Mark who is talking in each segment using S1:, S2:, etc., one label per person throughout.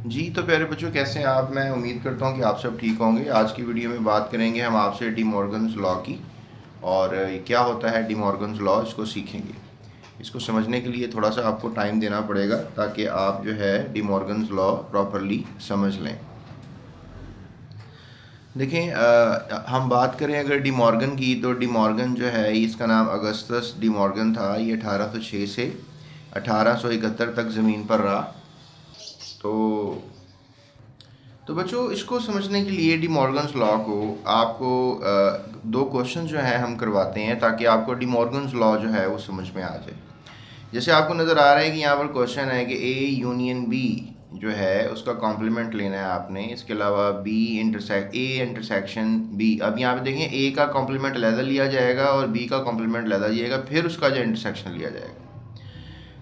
S1: जी तो प्यारे बच्चों, कैसे हैं आप? मैं उम्मीद करता हूँ कि आप सब ठीक होंगे। आज की वीडियो में बात करेंगे हम आपसे डी मॉर्गन्स लॉ की, और क्या होता है डी मॉर्गन्स लॉ, इसको सीखेंगे। इसको समझने के लिए थोड़ा सा आपको टाइम देना पड़ेगा ताकि आप जो है डी मॉर्गन्स लॉ प्रॉपरली समझ लें। देखें, हम बात करें अगर डी मॉर्गन की, तो डी मॉर्गन जो है इसका नाम अगस्तस डी मॉर्गन था। ये 1806 से 1871 तक ज़मीन पर रहा। तो बच्चों, इसको समझने के लिए डी मॉर्गन्स लॉ को आपको दो क्वेश्चन जो है हम करवाते हैं ताकि आपको डी मॉर्गन्स लॉ जो है वो समझ में आ जाए। जैसे आपको नज़र आ रहा है कि यहाँ पर क्वेश्चन है कि ए यूनियन बी जो है उसका कॉम्प्लीमेंट लेना है आपने। इसके अलावा बी इंटरसेक्शन बी। अब यहाँ पे देखें, ए का कॉम्प्लीमेंट अलहदा लिया जाएगा और बी का कॉम्प्लीमेंट अलहदा लिएगा, फिर उसका जो इंटरसेक्शन लिया जाएगा।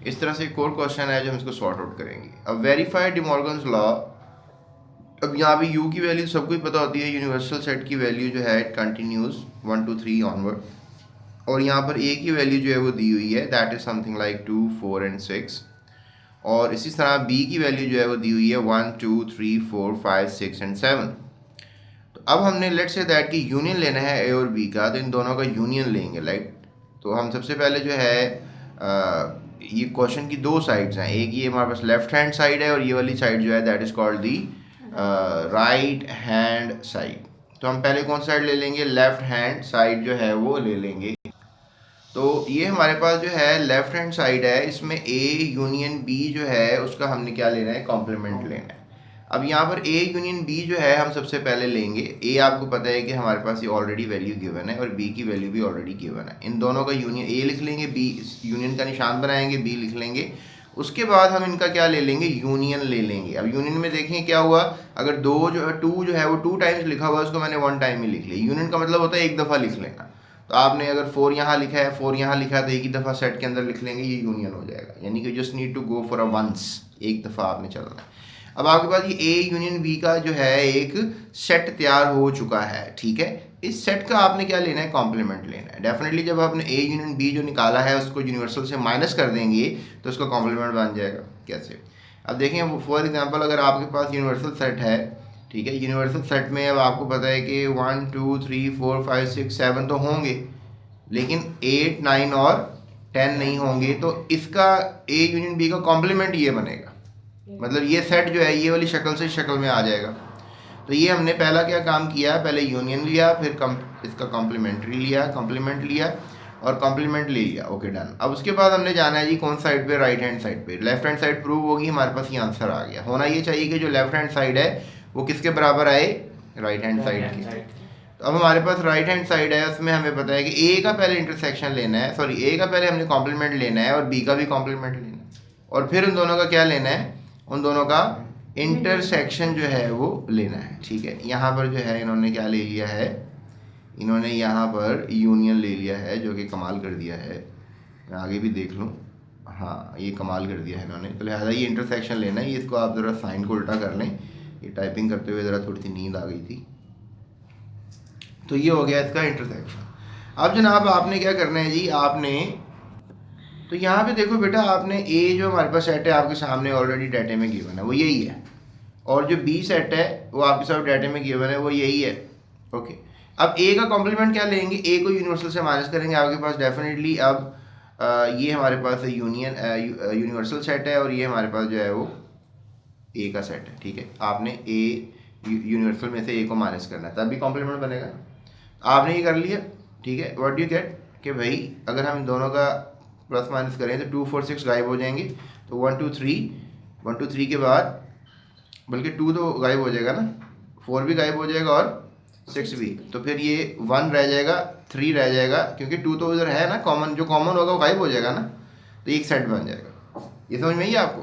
S1: इस तरह से एक और क्वेश्चन है जो हम इसको सॉर्ट आउट करेंगे। अब वेरीफाई डी मॉर्गन्स लॉ। अब यहाँ पे u की वैल्यू सबको ही पता होती है। यूनिवर्सल सेट की वैल्यू जो है इट कंटिन्यूज 1 2 3 ऑनवर्ड, और यहाँ पर a की वैल्यू जो है वो दी हुई है, that is something like 2 4 and 6। और इसी तरह b की वैल्यू जो है वो दी हुई है 1 2 3 4 5 6 एंड 7। तो अब हमने लेट से दैट की यूनियन लेना है a और b का, तो इन दोनों का यूनियन लेंगे, राइट। तो हम सबसे पहले जो है ये क्वेश्चन की दो साइड्स हैं। एक ये हमारे पास लेफ्ट हैंड साइड है और ये वाली साइड जो है that is called the right hand side. तो हम पहले कौन सा साइड ले लेंगे? लेफ्ट हैंड साइड जो है वो ले लेंगे। तो ये हमारे पास जो है लेफ्ट हैंड साइड है, इसमें ए यूनियन बी जो है उसका हमने क्या लेना है? कॉम्प्लीमेंट लेना है। अब यहाँ पर ए यूनियन बी जो है हम सबसे पहले लेंगे। ए आपको पता है कि हमारे पास ये ऑलरेडी वैल्यू गिवन है और बी की वैल्यू भी ऑलरेडी गिवन है। इन दोनों का यूनियन, ए लिख लेंगे, बी यूनियन का निशान बनाएंगे, बी लिख लेंगे। उसके बाद हम इनका क्या ले लेंगे? यूनियन ले लेंगे। अब यूनियन में देखें क्या हुआ, अगर दो जो है टू जो है वो 2 टाइम्स लिखा हुआ है, उसको मैंने 1 टाइम ही लिख लिया। यूनियन का मतलब होता है एक दफ़ा लिख लेना। तो आपने अगर 4 यहाँ लिखा है, 4 यहाँ लिखा है, तो एक ही दफ़ा सेट के अंदर लिख लेंगे, ये यूनियन हो जाएगा। यानी कि just need to go for a once, एक दफ़ा आपने चलना है। अब आपके पास ये ए यूनियन बी का जो है एक सेट तैयार हो चुका है, ठीक है। इस सेट का आपने क्या लेना है? कॉम्प्लीमेंट लेना है। डेफिनेटली जब आपने ए यूनियन बी जो निकाला है उसको यूनिवर्सल से माइनस कर देंगे तो उसका कॉम्प्लीमेंट बन जाएगा। कैसे? अब देखें, फॉर एग्जांपल अगर आपके पास यूनिवर्सल सेट है, ठीक है, यूनिवर्सल सेट में अब आपको पता है कि 1 2 3 4 5 6 7 तो होंगे, लेकिन 8 9 और 10 नहीं होंगे। तो इसका ए यूनियन बी का कॉम्प्लीमेंट ये बनेगा। मतलब ये सेट जो है ये वाली शक्ल से शक्ल में आ जाएगा। तो ये हमने पहला क्या काम किया, पहले यूनियन लिया, फिर इसका कॉम्प्लीमेंट्री लिया, कॉम्प्लीमेंट लिया और कॉम्प्लीमेंट ले लिया। Okay, done. अब उसके बाद हमने जाना है जी कौन साइड पे? राइट हैंड साइड पे। लेफ्ट हैंड साइड प्रूव होगी, हमारे पास ये आंसर आ गया। होना ये चाहिए कि जो लेफ्ट हैंड साइड है वो किसके बराबर आए? राइट हैंड साइड के। तो अब हमारे पास राइट हैंड साइड है, उसमें हमें पता है कि ए का पहले इंटरसेक्शन लेना है, सॉरी ए का पहले हमने कॉम्प्लीमेंट लेना है और बी का भी कॉम्प्लीमेंट लेना है, और फिर उन दोनों का क्या लेना है? उन दोनों का इंटरसेक्शन जो है वो लेना है, ठीक है। यहाँ पर जो है इन्होंने क्या ले लिया है? इन्होंने यहाँ पर यूनियन ले लिया है, जो कि कमाल कर दिया है। मैं आगे भी देख लूँ, हाँ ये कमाल कर दिया है इन्होंने। तो लिहाजा ये इंटरसेक्शन लेना है। ये इसको आप ज़रा साइन को उल्टा कर लें, ये टाइपिंग करते हुए ज़रा थोड़ी सी नींद आ गई थी। तो ये हो गया इसका इंटरसेक्शन। अब जनाब आपने क्या करना है जी? आपने तो यहाँ पे देखो बेटा, आपने ए जो हमारे पास सेट है आपके सामने ऑलरेडी डाटे में गिवन है, वो यही है। और जो बी सेट है वो आपके साथ डाटे में गिवन है, वो यही है। ओके, अब ए का कॉम्प्लीमेंट क्या लेंगे? ए को यूनिवर्सल से माइनस करेंगे आपके पास डेफिनेटली। अब ये हमारे पास यूनियन यूनिवर्सल सेट है और ये हमारे पास जो है वो ए का सेट है, ठीक है। आपने ए यूनिवर्सल में से ए को माइनस करना है, तब भी कॉम्प्लीमेंट बनेगा। आपने ये कर लिया, ठीक है। व्हाट डू यू गेट कि भाई अगर हम इन दोनों का प्लस माइनस करें तो 2 4 6 गायब हो जाएंगे। तो 1 2 3 के बाद, बल्कि 2 तो गायब हो जाएगा ना, 4 भी गायब हो जाएगा और 6 भी। तो फिर ये 1 रह जाएगा, 3 रह जाएगा, क्योंकि 2 तो उधर है ना कॉमन, जो कॉमन होगा वो गायब हो जाएगा ना। तो एक सेट बन जाएगा। ये समझ में ही आपको?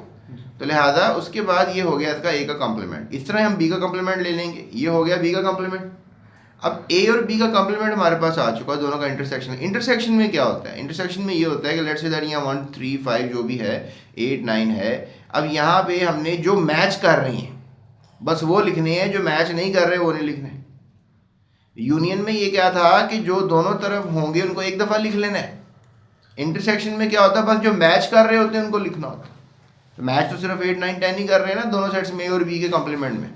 S1: तो लिहाजा उसके बाद ये हो गया इसका ए का कॉम्प्लीमेंट। इस तरह हम बी का कॉम्प्लीमेंट ले लेंगे, ये हो गया बी का कॉम्प्लीमेंट। अब ए और बी का कॉम्प्लीमेंट हमारे पास आ चुका है, दोनों का इंटरसेक्शन। इंटरसेक्शन में क्या होता है? इंटरसेक्शन में ये होता है कि लेट्स से दैट यहाँ 1 3 5 जो भी है, 8 9 है। अब यहाँ पे हमने जो मैच कर रहे हैं बस वो लिखने हैं, जो मैच नहीं कर रहे वो नहीं लिखने। यूनियन में ये क्या था कि जो दोनों तरफ होंगे उनको एक दफ़ा लिख लेना है। इंटरसेक्शन में क्या होता है? बस जो मैच कर रहे होते हैं उनको लिखना होता है। तो मैच तो सिर्फ 8 9 10 ही कर रहे हैं ना दोनों सेट्स में, ए और बी के कॉम्प्लीमेंट में।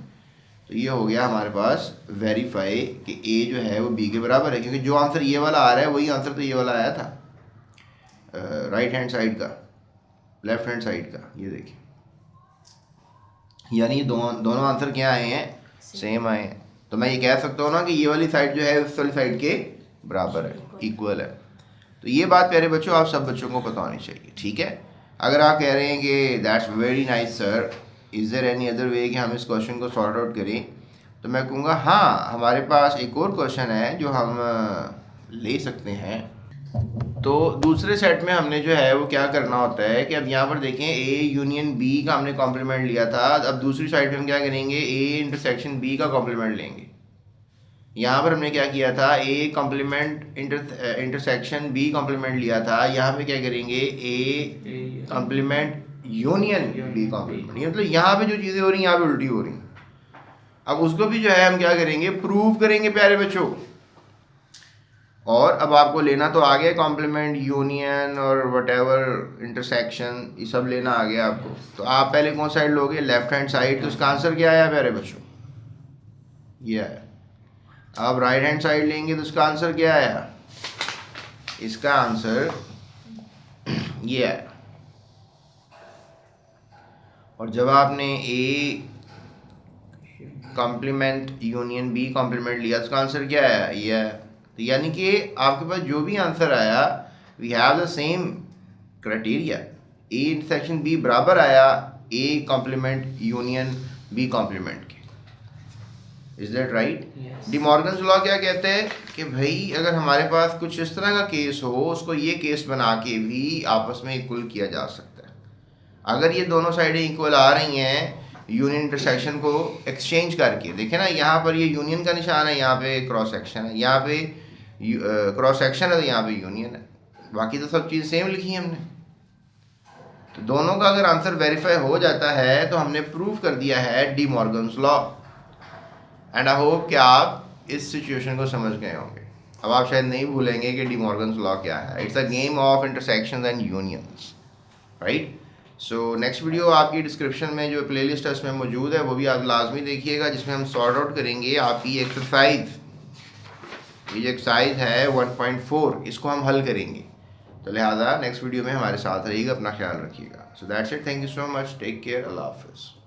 S1: तो ये हो गया हमारे पास वेरीफाई कि ए जो है वो बी के बराबर है, क्योंकि जो आंसर ये वाला आ रहा है वही आंसर तो ये वाला आया था राइट हैंड साइड का, लेफ्ट हैंड साइड का। ये देखिए, यानी ये दोनों आंसर क्या आए हैं, सेम आए हैं। तो मैं ये कह सकता हूँ ना कि ये वाली साइड जो है उस वाली साइड के बराबर है, इक्वल है। तो ये बात प्यारे बच्चों आप सब बच्चों को पता होनी चाहिए, ठीक है। अगर आप कह रहे हैं कि that's very nice sir, is there any other way कि हम इस क्वेश्चन को सॉर्ट आउट करें, तो मैं कहूँगा हाँ हमारे पास एक और क्वेश्चन है जो हम ले सकते हैं। तो दूसरे सेट में हमने जो है वो क्या करना होता है कि अब यहाँ पर देखें ए यूनियन बी का हमने कॉम्प्लीमेंट लिया था, अब दूसरी साइड पे हम क्या करेंगे, ए इंटरसेक्शन बी का कॉम्प्लीमेंट लेंगे। यहाँ पर हमने क्या किया था, A complement intersection B complement लिया था, यहाँ पे क्या करेंगे, A complement union B complement. ये मतलब यहाँ पे जो चीज़ें हो रही हैं यहाँ पे उल्टी हो रही हैं। अब उसको भी जो है हम क्या करेंगे, प्रूव करेंगे प्यारे बच्चों। और अब आपको लेना तो आ गया कॉम्प्लीमेंट, यूनियन और व्हाटएवर इंटरसेक्शन, ये सब लेना आ गया आपको। तो आप पहले कौन साइड लोगे, लेफ्ट हैंड साइड। तो उसका आंसर क्या आया प्यारे बच्चों, ये आया। आप राइट हैंड साइड लेंगे तो उसका आंसर क्या आया, इसका आंसर ये आया। और जब आपने A complement union B complement लिया तो उसका आंसर क्या आया, ये आया। तो यानी कि आपके पास जो भी आंसर आया, we have the same criteria, A intersection B बराबर आया A complement union B complement के। Is that right? De Morgan's law क्या कहते हैं कि भाई अगर हमारे पास कुछ इस तरह का केस हो, उसको ये केस बना के भी आपस में इक्वल किया जा सकता है। अगर ये दोनों साइडें इक्वल आ रही हैं यूनियन इंटरसेक्शन को एक्सचेंज करके, देखें ना यहाँ पर ये यूनियन का निशान है, यहाँ पे क्रॉस सेक्शन है, यहाँ पे क्रॉस सेक्शन है तो यहाँ पे यूनियन है, बाकी तो सब चीज़ सेम लिखी है हमने। तो दोनों का अगर आंसर वेरीफाई हो जाता है तो हमने प्रूव कर दिया है D Morgan's law. And I hope कि आप इस सिचुएशन को समझ गए होंगे। अब आप शायद नहीं भूलेंगे कि डी मॉर्गन्स लॉ क्या है। It's a game of intersections and unions, right. So next video आपकी डिस्क्रिप्शन में जो प्लेलिस्ट है उसमें मौजूद है, वो भी आप लाजमी देखिएगा, जिसमें हम सॉर्ट आउट करेंगे आपकी एक्सरसाइज। ये जो एक्सरसाइज है 1.4 इसको हम हल करेंगे। तो लिहाजा नेक्स्ट वीडियो में हमारे साथ रहिएगा, अपना ख्याल रखिएगा। So that's it, thank you so much, take care, Allah हाफिज़।